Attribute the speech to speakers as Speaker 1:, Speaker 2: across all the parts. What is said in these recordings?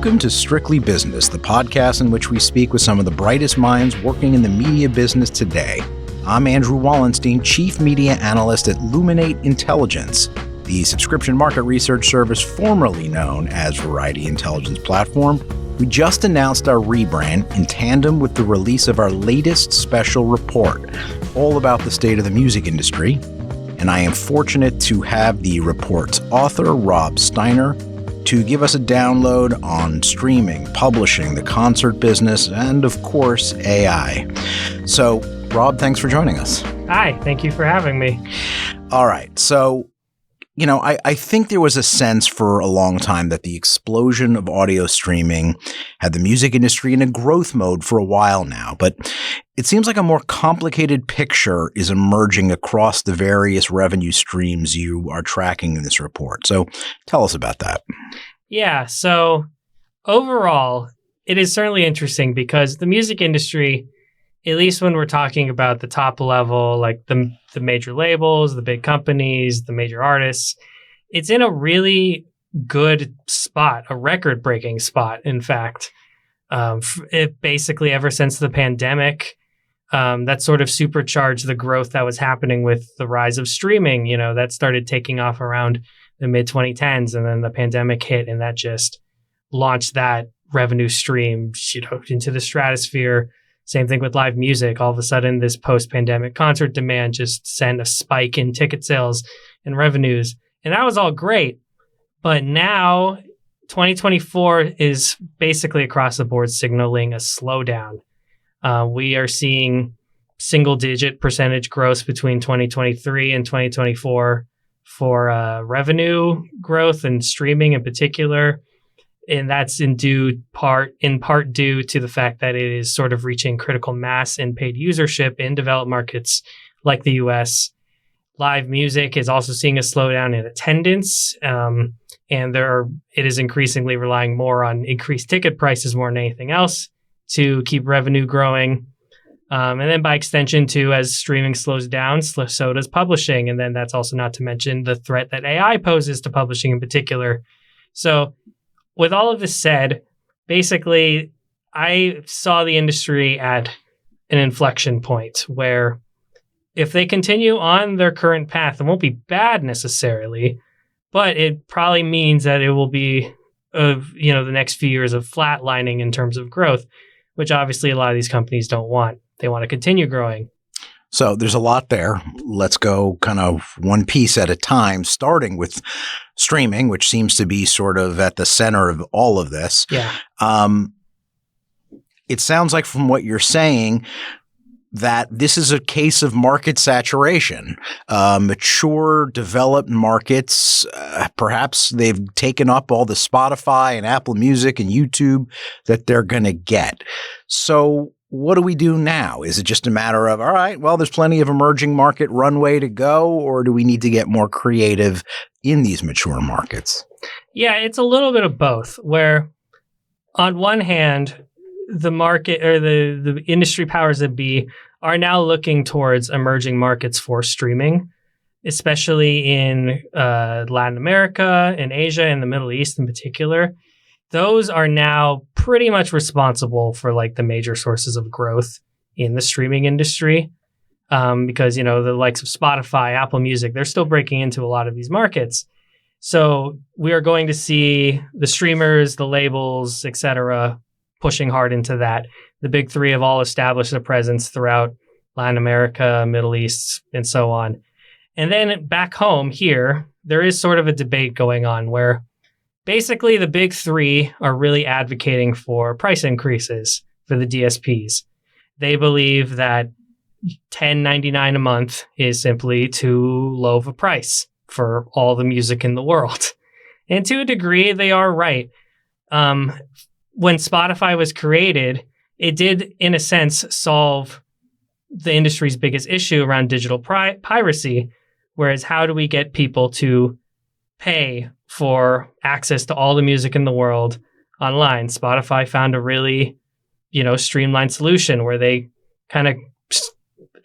Speaker 1: Welcome to Strictly Business, the podcast in which we speak with some of the brightest minds working in the media business today. I'm Andrew Wallenstein, Chief Media Analyst at Luminate Intelligence, the subscription market research service formerly known as Variety Intelligence Platform. We just announced our rebrand in tandem with the release of our latest special report, all about the state of the music industry. And I am fortunate to have the report's author, Rob Steiner, to give us a download on streaming, publishing, the concert business, and of course, AI. So, Rob, thanks for joining us.
Speaker 2: Hi, thank you for having me.
Speaker 1: All right. So, I think there was a sense for a long time that the explosion of audio streaming had the music industry in a growth mode for a while now, but it seems like a more complicated picture is emerging across the various revenue streams you are tracking in this report. So tell us about that.
Speaker 2: Yeah, so overall, it is certainly interesting because the music industry, at least when we're talking about the top level, like the major labels, the big companies, the major artists, it's in a really good spot, a record-breaking spot, in fact. It basically, ever since the pandemic, that sort of supercharged the growth that was happening with the rise of streaming. That started taking off around the mid-2010s, and then the pandemic hit, and that just launched that revenue stream, into the stratosphere. Same thing with live music. All of a sudden, this post-pandemic concert demand just sent a spike in ticket sales and revenues. And that was all great. But now, 2024 is basically across the board signaling a slowdown. We are seeing single-digit percentage growth between 2023 and 2024 for revenue growth and streaming in particular. And that's in part due to the fact that it is sort of reaching critical mass in paid usership in developed markets like the US. Live music is also seeing a slowdown in attendance, and it is increasingly relying more on increased ticket prices more than anything else to keep revenue growing. And then by extension, too, as streaming slows down, so does publishing. And then that's also not to mention the threat that AI poses to publishing in particular. So with all of this said, basically, I saw the industry at an inflection point where if they continue on their current path, it won't be bad necessarily, but it probably means that it will be, the next few years of flatlining in terms of growth, which obviously a lot of these companies don't want. They want to continue growing.
Speaker 1: So there's a lot there. Let's go kind of one piece at a time, starting with streaming, which seems to be sort of at the center of all of this.
Speaker 2: Yeah.
Speaker 1: It sounds like from what you're saying that this is a case of market saturation. Mature, developed markets, perhaps they've taken up all the Spotify and Apple Music and YouTube that they're going to get. So what do we do now? Is it just a matter of, all right, well, there's plenty of emerging market runway to go, or do we need to get more creative in these mature markets?
Speaker 2: Yeah, it's a little bit of both, where on one hand, the market or the industry powers that be are now looking towards emerging markets for streaming, especially in Latin America and Asia and the Middle East in particular. Those are now pretty much responsible for like the major sources of growth in the streaming industry. Because, the likes of Spotify, Apple Music, they're still breaking into a lot of these markets. So we are going to see the streamers, the labels, et cetera, pushing hard into that. The big three have all established a presence throughout Latin America, Middle East, and so on. And then back home here, there is sort of a debate going on where basically the big three are really advocating for price increases for the DSPs. They believe that $10.99 a month is simply too low of a price for all the music in the world. And to a degree, they are right. When Spotify was created, it did, in a sense, solve the industry's biggest issue around digital piracy. Whereas how do we get people to pay for access to all the music in the world online? Spotify found a really, streamlined solution where they kind of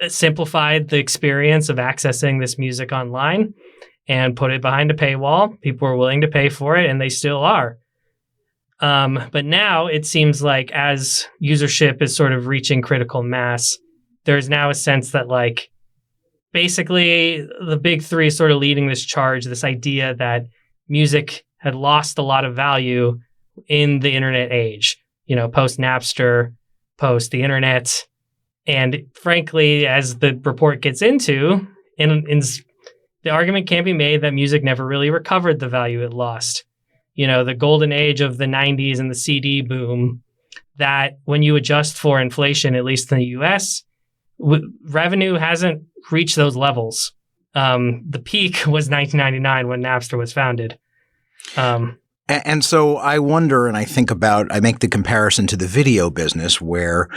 Speaker 2: simplified the experience of accessing this music online and put it behind a paywall. People were willing to pay for it, and they still are. But now it seems like as usership is sort of reaching critical mass, there's now a sense that like basically the big three is sort of leading this charge, this idea that music had lost a lot of value in the internet age, post Napster, post the internet. And frankly, as the report gets into, the argument can be made that music never really recovered the value it lost. The golden age of the 90s and the CD boom, that when you adjust for inflation, at least in the US, revenue hasn't reached those levels. The peak was 1999 when Napster was founded.
Speaker 1: And so I wonder, and I make the comparison to the video business where,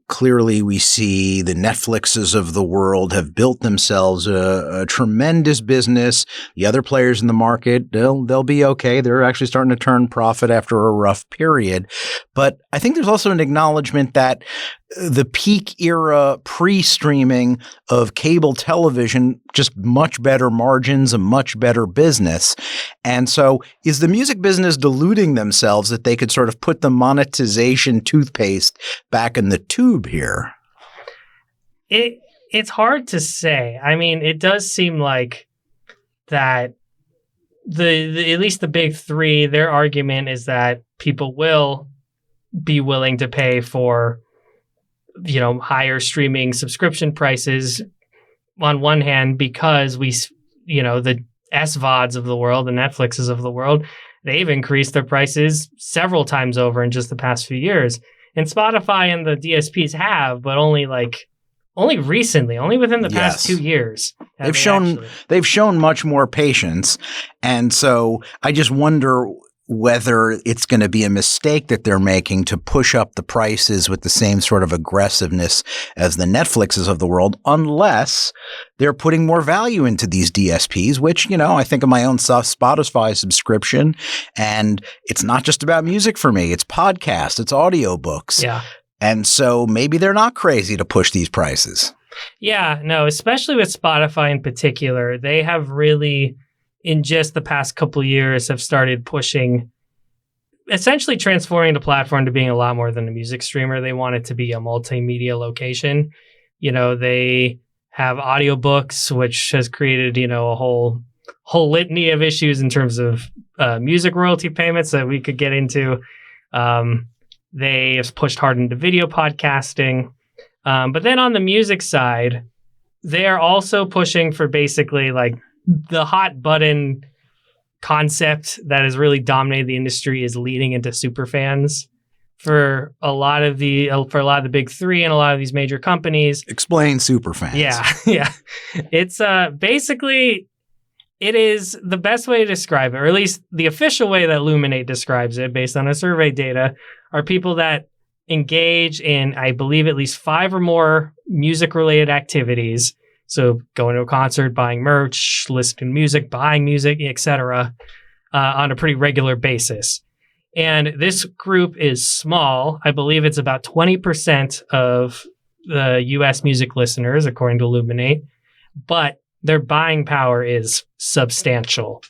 Speaker 1: clearly we see the Netflixes of the world have built themselves a tremendous business. The other players in the market, they'll be okay. They're actually starting to turn profit after a rough period. But I think there's also an acknowledgement that the peak era pre-streaming of cable television, just much better margins, a much better business. And so is the music business diluting themselves that they could sort of put the monetization toothpaste back in the tube here?
Speaker 2: It's hard to say. I mean, it does seem like that the at least the big three, their argument is that people will be willing to pay for higher streaming subscription prices on one hand, because the SVODs of the world, the Netflixes of the world, they've increased their prices several times over in just the past few years. And Spotify and the DSPs have, but only recently, only within the past 2 years. They've shown much more patience. And so I just wonder whether it's going to be a mistake that they're making to push up the prices with the same sort of aggressiveness as the Netflixes of the world, unless they're putting more value into these DSPs, which, I think of my own Spotify subscription, and it's not just about music for me. It's podcasts, it's audiobooks. Yeah.
Speaker 1: And so maybe they're not crazy to push these prices.
Speaker 2: Yeah, no, especially with Spotify in particular. They have really, in just the past couple of years, have started pushing, essentially transforming the platform to being a lot more than a music streamer. They want it to be a multimedia location. They have audiobooks, which has created, a whole litany of issues in terms of music royalty payments that we could get into. They have pushed hard into video podcasting. But then on the music side, they are also pushing for basically like the hot button concept that has really dominated the industry is leading into super fans for a lot of the big three and a lot of these major companies.
Speaker 1: Explain super fans.
Speaker 2: Yeah. It's basically, it is the best way to describe it, or at least the official way that Luminate describes it based on a survey data, are people that engage in, I believe, at least 5 or more music-related activities. So going to a concert, buying merch, listening to music, buying music, etc., on a pretty regular basis. And this group is small. I believe it's about 20% of the U.S. music listeners, according to Luminate. But their buying power is substantial.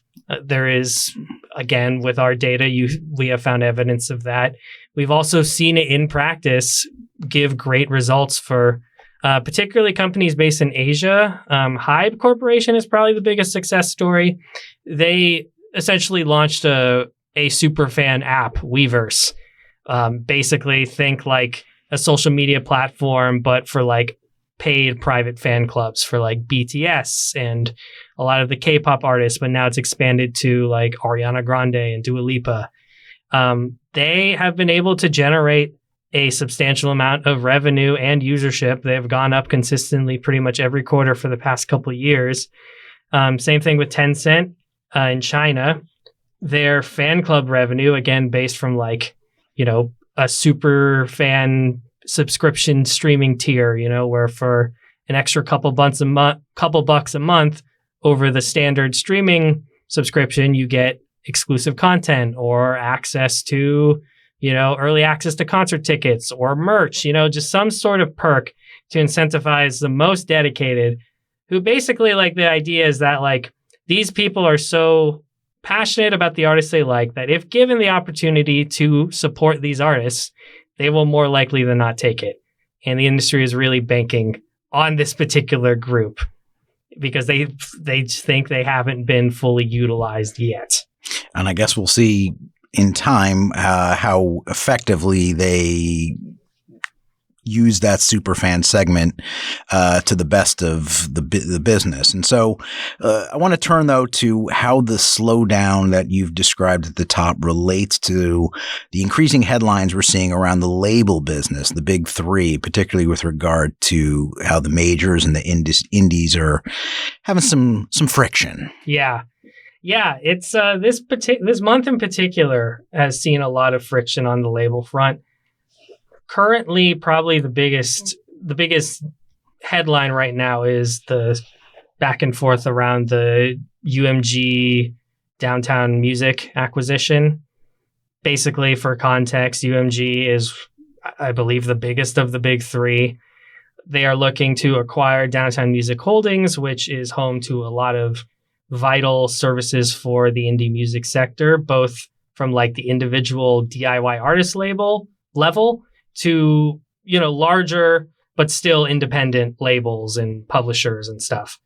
Speaker 2: There is, again, with our data, we have found evidence of that. We've also seen it in practice give great results for particularly companies based in Asia. Hybe Corporation is probably the biggest success story. They essentially launched a superfan app, Weverse. Basically, think like a social media platform, but for like paid private fan clubs for like BTS and a lot of the K-pop artists, but now it's expanded to like Ariana Grande and Dua Lipa. They have been able to generate a substantial amount of revenue and usership. They've gone up consistently pretty much every quarter for the past couple of years. Same thing with Tencent in China. Their fan club revenue, again, based from like, a super fan subscription streaming tier, where for an extra couple bucks a month over the standard streaming subscription, you get exclusive content or access to, early access to concert tickets or merch, just some sort of perk to incentivize the most dedicated, who basically, like, the idea is that like these people are so passionate about the artists they like, that if given the opportunity to support these artists, they will more likely than not take it. And the industry is really banking on this particular group because they think they haven't been fully utilized yet.
Speaker 1: And I guess we'll see in time how effectively they use that superfan segment to the best of the business. And so I want to turn, though, to how the slowdown that you've described at the top relates to the increasing headlines we're seeing around the label business, the big three, particularly with regard to how the majors and the indies are having some friction.
Speaker 2: Yeah. Yeah, it's this month in particular has seen a lot of friction on the label front. Currently, probably the biggest headline right now is the back and forth around the UMG Downtown Music acquisition. Basically, for context, UMG is, I believe, the biggest of the big three. They are looking to acquire Downtown Music Holdings, which is home to a lot of vital services for the indie music sector, both from like the individual DIY artist label level to, larger but still independent labels and publishers and stuff.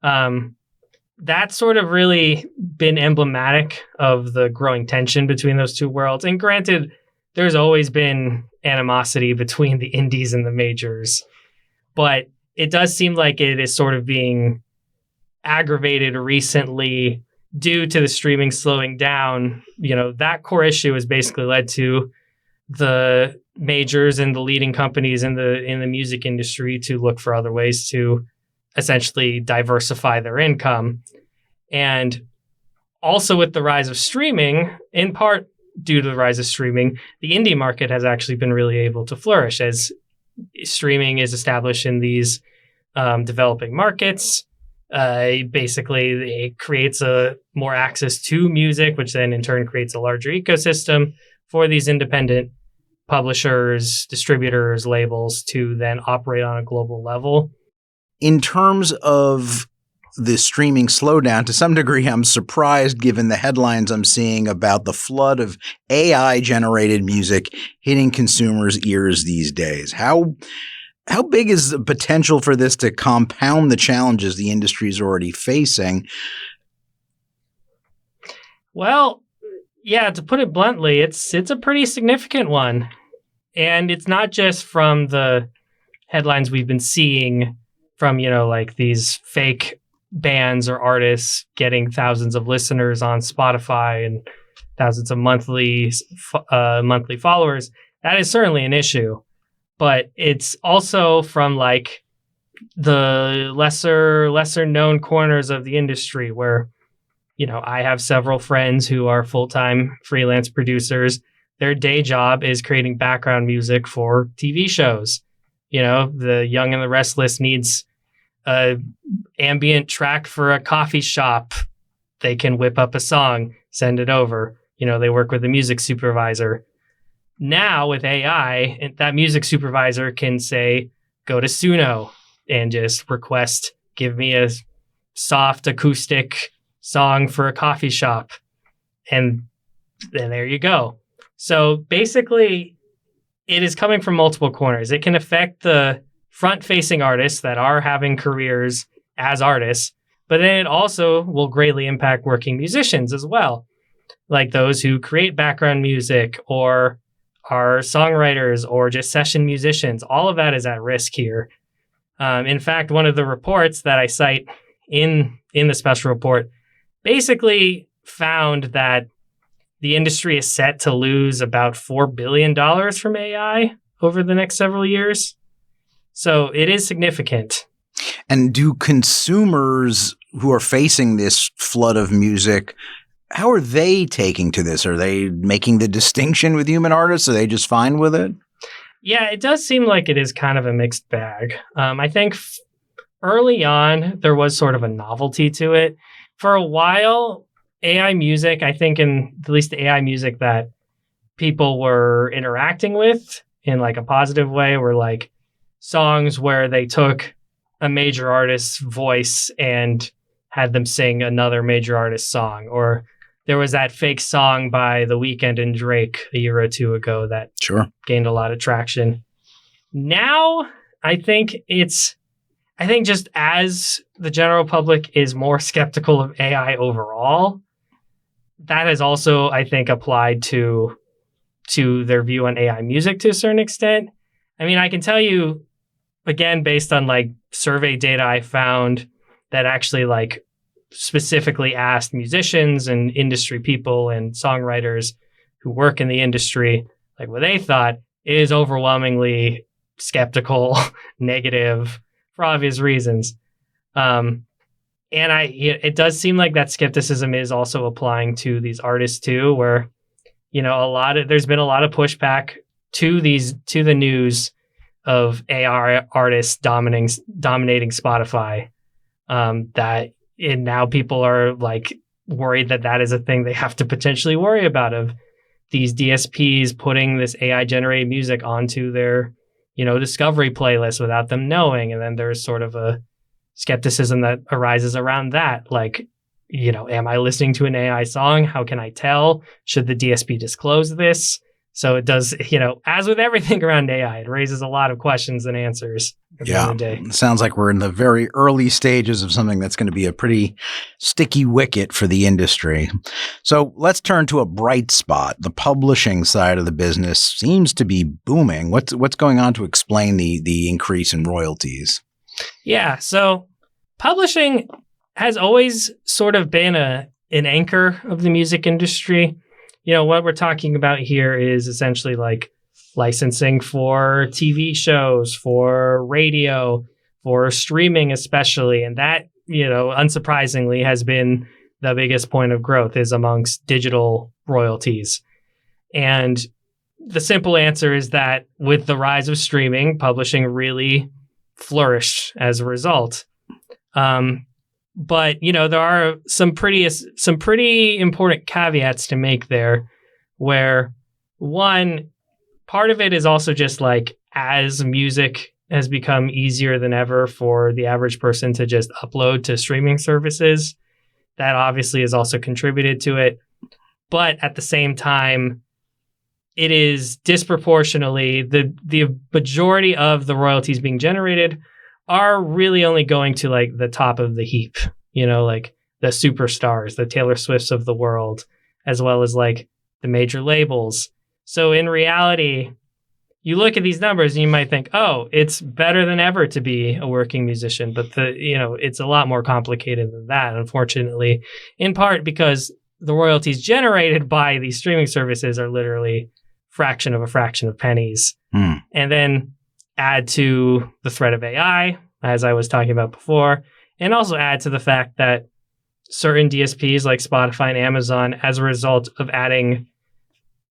Speaker 2: That's sort of really been emblematic of the growing tension between those two worlds. And granted, there's always been animosity between the indies and the majors, but it does seem like it is sort of being aggravated recently due to the streaming slowing down. That core issue has basically led to the majors and the leading companies in the music industry to look for other ways to essentially diversify their income. And also with the rise of streaming, in part due to the rise of streaming, the indie market has actually been really able to flourish as streaming is established in these developing markets. Basically, it creates more access to music, which then in turn creates a larger ecosystem for these independent publishers, distributors, labels to then operate on a global level.
Speaker 1: In terms of the streaming slowdown, to some degree, I'm surprised given the headlines I'm seeing about the flood of AI-generated music hitting consumers' ears these days. How big is the potential for this to compound the challenges the industry is already facing?
Speaker 2: Well, yeah, to put it bluntly, it's a pretty significant one. And it's not just from the headlines we've been seeing from, like these fake bands or artists getting thousands of listeners on Spotify and thousands of monthly followers. That is certainly an issue. But it's also from like the lesser known corners of the industry where, I have several friends who are full-time freelance producers. Their day job is creating background music for TV shows. The Young and the Restless needs a ambient track for a coffee shop. They can whip up a song, send it over. They work with a music supervisor. Now with AI, that music supervisor can say, go to Suno and just request, give me a soft acoustic song for a coffee shop. And then there you go. So basically, it is coming from multiple corners. It can affect the front-facing artists that are having careers as artists, but then it also will greatly impact working musicians as well, like those who create background music or are songwriters or just session musicians. All of that is at risk here. In fact, one of the reports that I cite in the special report basically found that the industry is set to lose about $4 billion from AI over the next several years. So it is significant.
Speaker 1: And do consumers who are facing this flood of music, how are they taking to this? Are they making the distinction with human artists? Are they just fine with it?
Speaker 2: Yeah, it does seem like it is kind of a mixed bag. I think early on, there was sort of a novelty to it. For a while, AI music, I think in at least the AI music that people were interacting with in like a positive way were like songs where they took a major artist's voice and had them sing another major artist's song, or there was that fake song by The Weeknd and Drake a year or two ago that gained a lot of traction. Now, I think just as the general public is more skeptical of AI overall, that has also, I think, applied to their view on AI music to a certain extent. I mean, I can tell you, again, based on like survey data I found that actually like specifically asked musicians and industry people and songwriters who work in the industry, like what they thought, is overwhelmingly skeptical, negative, for obvious reasons. And it does seem like that skepticism is also applying to these artists too, where, you know, there's been a lot of pushback to the news of AI artists dominating Spotify. And now people are like worried that is a thing they have to potentially worry about, of these DSPs putting this AI generated music onto their, you know, discovery playlist without them knowing. And then there's sort of a skepticism that arises around that. Like, you know, am I listening to an AI song? How can I tell? Should the DSP disclose this? So it does, you know, as with everything around AI, it raises a lot of questions and answers at the end of the day.
Speaker 1: It sounds like we're in the very early stages of something that's going to be a pretty sticky wicket for the industry. So let's turn to a bright spot. The publishing side of the business seems to be booming. What's going on to explain the increase in royalties?
Speaker 2: Yeah, so publishing has always sort of been an anchor of the music industry. You know, what we're talking about here is essentially like licensing for TV shows, for radio, for streaming especially. And that, you know, unsurprisingly has been the biggest point of growth, is amongst digital royalties. And the simple answer is that with the rise of streaming, publishing really flourished as a result. But, you know, there are some pretty important caveats to make there, where one, part of it is also just like, as music has become easier than ever for the average person to just upload to streaming services, that obviously has also contributed to it. But at the same time, it is disproportionately, the majority of the royalties being generated are really only going to like the top of the heap, you know, like the superstars, the Taylor Swifts of the world, as well as like the major labels. So in reality, you look at these numbers and you might think, oh, it's better than ever to be a working musician. But it's a lot more complicated than that, unfortunately, in part because the royalties generated by these streaming services are literally fraction of pennies. And then add to the threat of AI, as I was talking about before, and also add to the fact that certain DSPs like Spotify and Amazon, as a result of adding,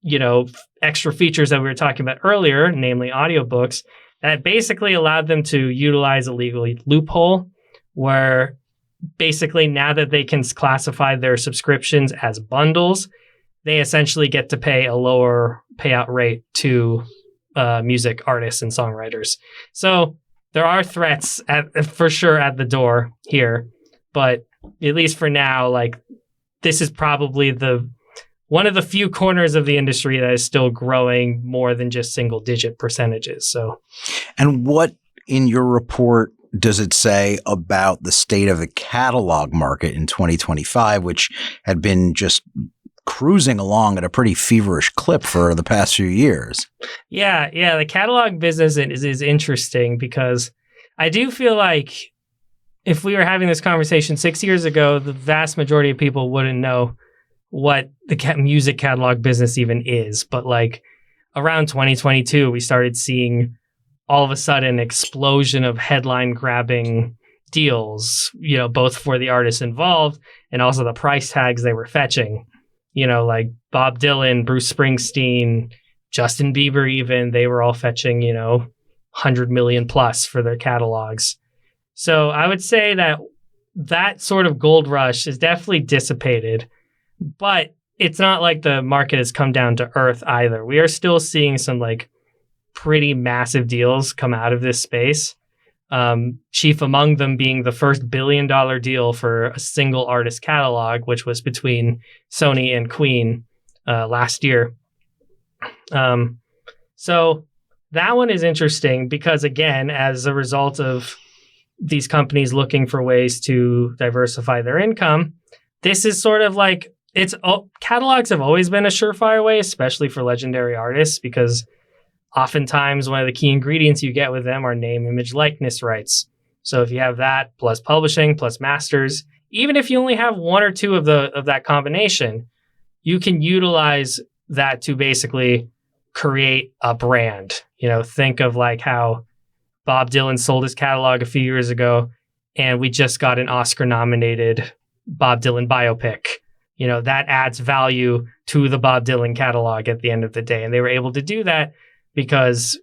Speaker 2: you know, extra features that we were talking about earlier, namely audiobooks, that basically allowed them to utilize a legal loophole where basically now that they can classify their subscriptions as bundles, they essentially get to pay a lower payout rate to music artists and songwriters. So there are threats for sure at the door here, but at least for now, like, this is probably one of the few corners of the industry that is still growing more than just single digit percentages. So,
Speaker 1: and what in your report does it say about the state of the catalog market in 2025, which had been just cruising along at a pretty feverish clip for the past few years?
Speaker 2: Yeah. The catalog business is interesting, because I do feel like if we were having this conversation 6 years ago, the vast majority of people wouldn't know what the music catalog business even is. But like around 2022, we started seeing all of a sudden explosion of headline grabbing deals, you know, both for the artists involved and also the price tags they were fetching. You know, like Bob Dylan, Bruce Springsteen, Justin Bieber, even, they were all fetching, you know, 100 million plus for their catalogs. So I would say that sort of gold rush is definitely dissipated, but it's not like the market has come down to earth either. We are still seeing some like pretty massive deals come out of this space. Chief among them being the first billion-dollar deal for a single artist catalog, which was between Sony and Queen last year. So that one is interesting because, again, as a result of these companies looking for ways to diversify their income, this is sort of like catalogs have always been a surefire way, especially for legendary artists, because oftentimes one of the key ingredients you get with them are name, image, likeness rights. So if you have that plus publishing plus masters, even if you only have one or two of that combination, you can utilize that to basically create a brand. Think of like how Bob Dylan sold his catalog a few years ago, and we just got an Oscar-nominated Bob Dylan biopic. That adds value to the Bob Dylan catalog at the end of the day. And they were able to do that because,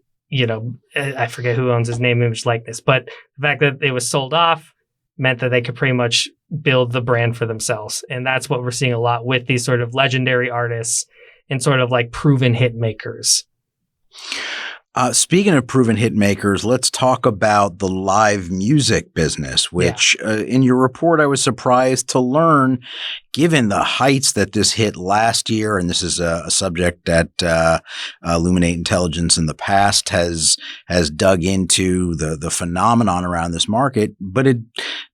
Speaker 2: I forget who owns his name, image, likeness, but the fact that it was sold off meant that they could pretty much build the brand for themselves. And that's what we're seeing a lot with these sort of legendary artists and sort of like proven hit makers.
Speaker 1: Speaking of proven hit makers, let's talk about the live music business, which in your report, I was surprised to learn, given the heights that this hit last year, and this is a subject that Luminate Intelligence in the past has dug into the phenomenon around this market, but it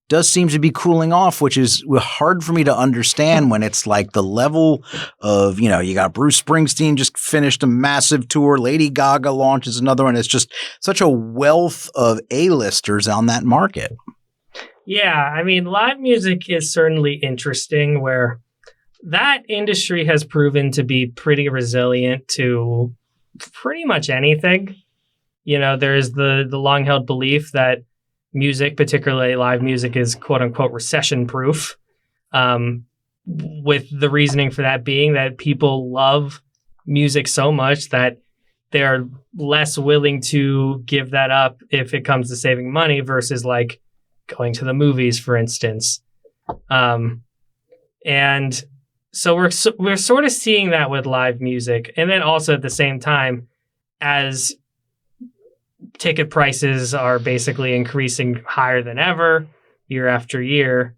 Speaker 1: does seem to be cooling off, which is hard for me to understand when it's like the level of, you got Bruce Springsteen just finished a massive tour. Lady Gaga launches another one. It's just such a wealth of A-listers on that market.
Speaker 2: Yeah, I mean, live music is certainly interesting where that industry has proven to be pretty resilient to pretty much anything. There's the long-held belief that music, particularly live music, is quote-unquote recession-proof, with the reasoning for that being that people love music so much that they're less willing to give that up if it comes to saving money versus like going to the movies, for instance. And so we're sort of seeing that with live music. And then also at the same time, as ticket prices are basically increasing higher than ever year after year,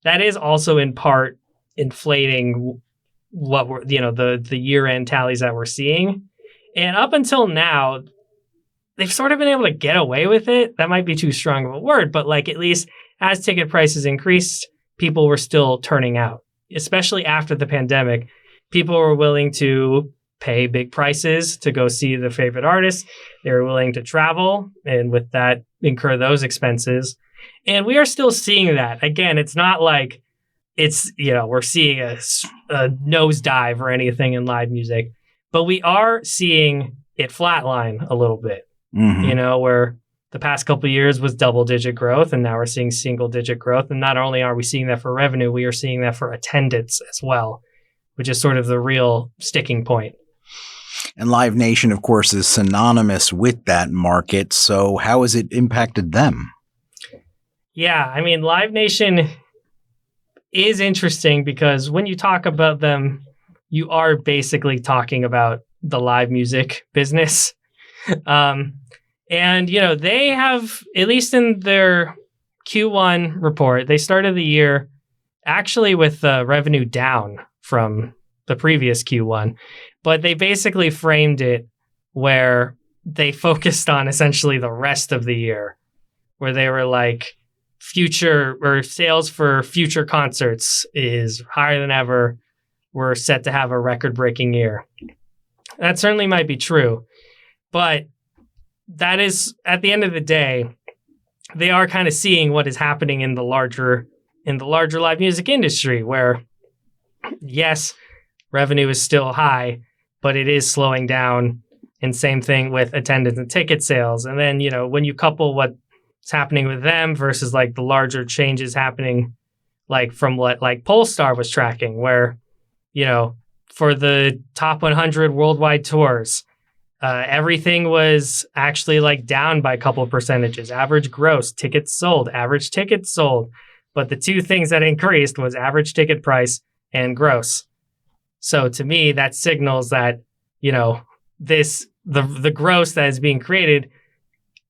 Speaker 2: that is also in part inflating what we're, the year-end tallies that we're seeing. And up until now, they've sort of been able to get away with it. That might be too strong of a word, but like at least as ticket prices increased, people were still turning out, especially after the pandemic. People were willing to pay big prices to go see their favorite artists. They were willing to travel and with that incur those expenses. And we are still seeing that. Again, it's not like it's, we're seeing a nosedive or anything in live music, but we are seeing it flatline a little bit, where the past couple of years was double-digit growth, and now we're seeing single-digit growth. And not only are we seeing that for revenue, we are seeing that for attendance as well, which is sort of the real sticking point.
Speaker 1: And Live Nation, of course, is synonymous with that market. So how has it impacted them?
Speaker 2: Yeah, I mean, Live Nation is interesting because when you talk about them, you are basically talking about the live music business. And, they have, at least in their Q1 report, they started the year actually with revenue down from the previous Q1. But they basically framed it where they focused on essentially the rest of the year, where they were like, future or sales for future concerts is higher than ever. We're set to have a record-breaking year. That certainly might be true, but that is, at the end of the day, they are kind of seeing what is happening in the larger live music industry, where yes, revenue is still high, but it is slowing down. And same thing with attendance and ticket sales. And then, when you couple what's happening with them versus like the larger changes happening, like from what like Polestar was tracking, where, for the top 100 worldwide tours, everything was actually like down by a couple of percentages. Average gross, tickets sold, average tickets sold. But the two things that increased was average ticket price and gross. So to me, that signals that, the gross that is being created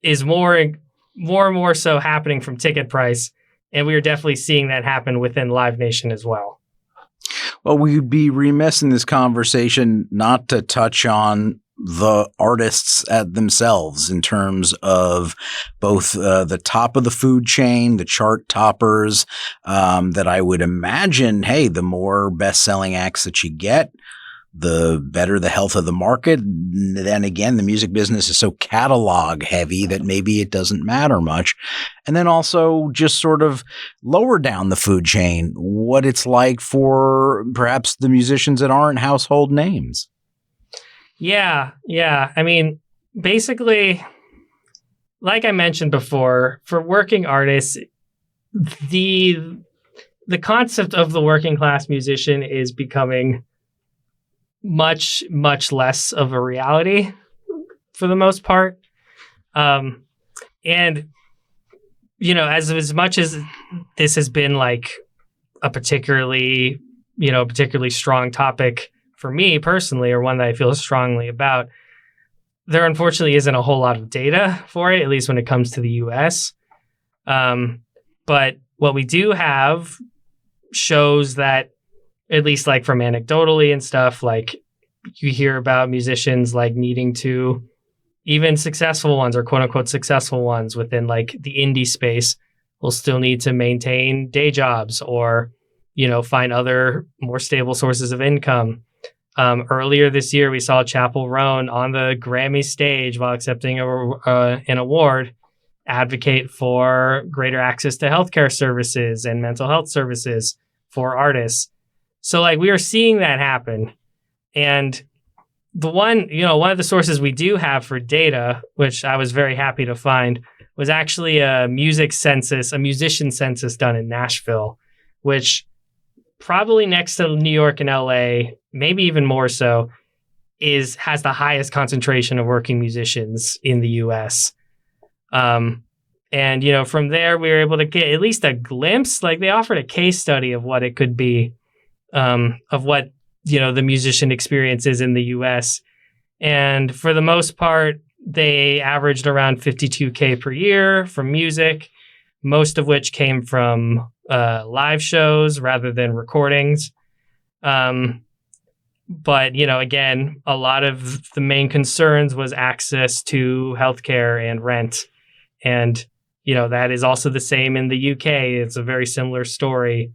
Speaker 2: is more more and more so happening from ticket price. And we are definitely seeing that happen within Live Nation as well.
Speaker 1: Well, we'd be remiss in this conversation not to touch on the artists themselves in terms of both the top of the food chain, the chart toppers, that I would imagine, hey, the more best-selling acts that you get, the better the health of the market. Then again, the music business is so catalog heavy that maybe it doesn't matter much. And then also just sort of lower down the food chain, what it's like for perhaps the musicians that aren't household names.
Speaker 2: Yeah. I mean, basically, like I mentioned before, for working artists, the concept of the working class musician is becoming much, much less of a reality for the most part. And, as much as this has been like a particularly strong topic for me personally, or one that I feel strongly about, there unfortunately isn't a whole lot of data for it, at least when it comes to the US. But what we do have shows that, at least like from anecdotally and stuff, like you hear about musicians like needing to, even successful ones or quote unquote successful ones within like the indie space, will still need to maintain day jobs or, find other more stable sources of income. Earlier this year, we saw Chappell Roan on the Grammy stage while accepting an award advocate for greater access to healthcare services and mental health services for artists. So like we are seeing that happen. And one of the sources we do have for data, which I was very happy to find, was actually a musician census done in Nashville, which probably next to New York and LA, maybe even more so, has the highest concentration of working musicians in the US. And, from there, we were able to get at least a glimpse. Like they offered a case study of what it could be, of what, the musician experience is in the US. And for the most part, they averaged around $52K per year from music, most of which came from live shows rather than recordings. But, again, a lot of the main concerns was access to healthcare and rent. And, that is also the same in the UK. It's a very similar story.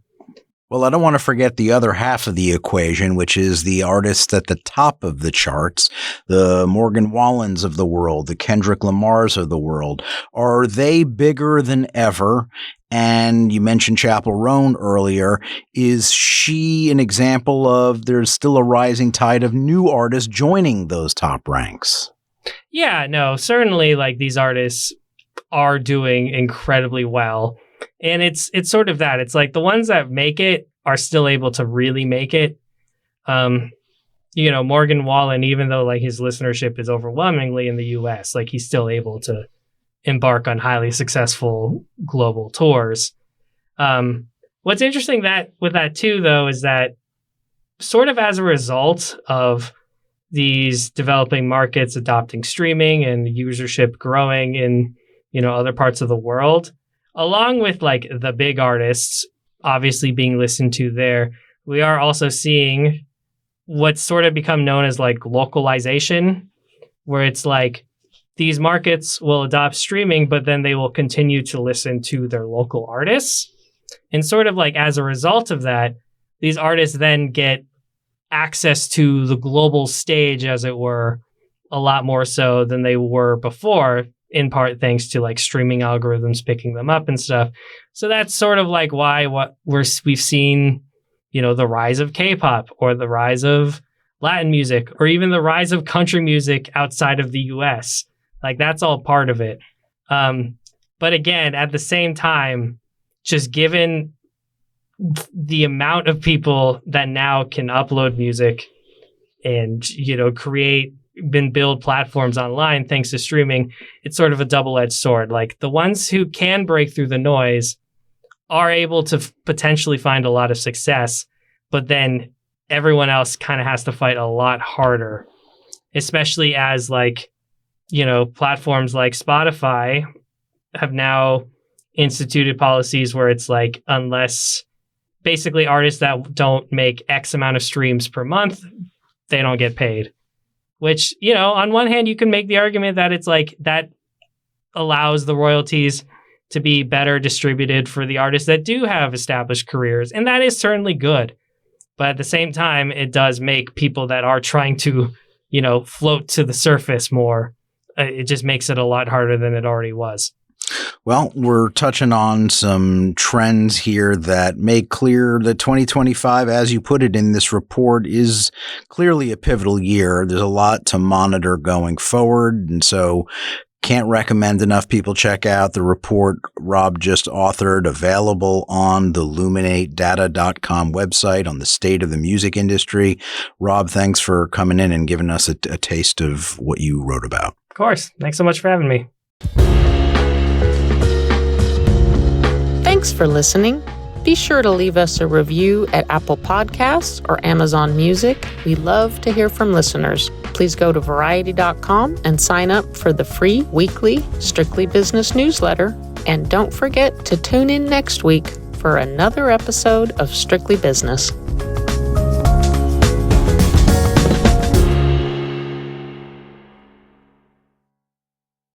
Speaker 1: Well, I don't want to forget the other half of the equation, which is the artists at the top of the charts, the Morgan Wallens of the world, the Kendrick Lamars of the world. Are they bigger than ever? And you mentioned Chappell Roan earlier. Is she an example of there's still a rising tide of new artists joining those top ranks?
Speaker 2: Yeah, no, certainly like these artists are doing incredibly well. And it's sort of that. It's like the ones that make it are still able to really make it. Morgan Wallen, even though like his listenership is overwhelmingly in the US, like he's still able to embark on highly successful global tours. What's interesting with that too, though, is that sort of as a result of these developing markets adopting streaming and usership growing in, other parts of the world, along with like the big artists obviously being listened to there, we are also seeing what's sort of become known as like localization, where it's like these markets will adopt streaming, but then they will continue to listen to their local artists. And sort of like as a result of that, these artists then get access to the global stage, as it were, a lot more so than they were before, in part thanks to like streaming algorithms picking them up and stuff. So that's sort of like why we've seen, the rise of K-pop or the rise of Latin music or even the rise of country music outside of the US. Like that's all part of it. But again, at the same time, just given the amount of people that now can upload music and, create and build platforms online thanks to streaming, it's sort of a double-edged sword. Like the ones who can break through the noise are able to potentially find a lot of success, but then everyone else kind of has to fight a lot harder, especially as like, platforms like Spotify have now instituted policies where it's like, unless basically artists that don't make X amount of streams per month, they don't get paid. Which, you know, on one hand, you can make the argument that it's like that allows the royalties to be better distributed for the artists that do have established careers. And that is certainly good. But at the same time, it does make people that are trying to, you know, float to the surface more. It just makes it a lot harder than it already was.
Speaker 1: Well, we're touching on some trends here that make clear that 2025, as you put it in this report, is clearly a pivotal year. There's a lot to monitor going forward. And so can't recommend enough people check out the report Rob just authored, available on the luminatedata.com website on the state of the music industry. Rob, thanks for coming in and giving us a taste of what you wrote about.
Speaker 2: Of course. Thanks so much for having me.
Speaker 3: Thanks for listening. Be sure to leave us a review at Apple Podcasts or Amazon Music. We love to hear from listeners. Please go to variety.com and sign up for the free weekly Strictly Business newsletter. And don't forget to tune in next week for another episode of Strictly Business.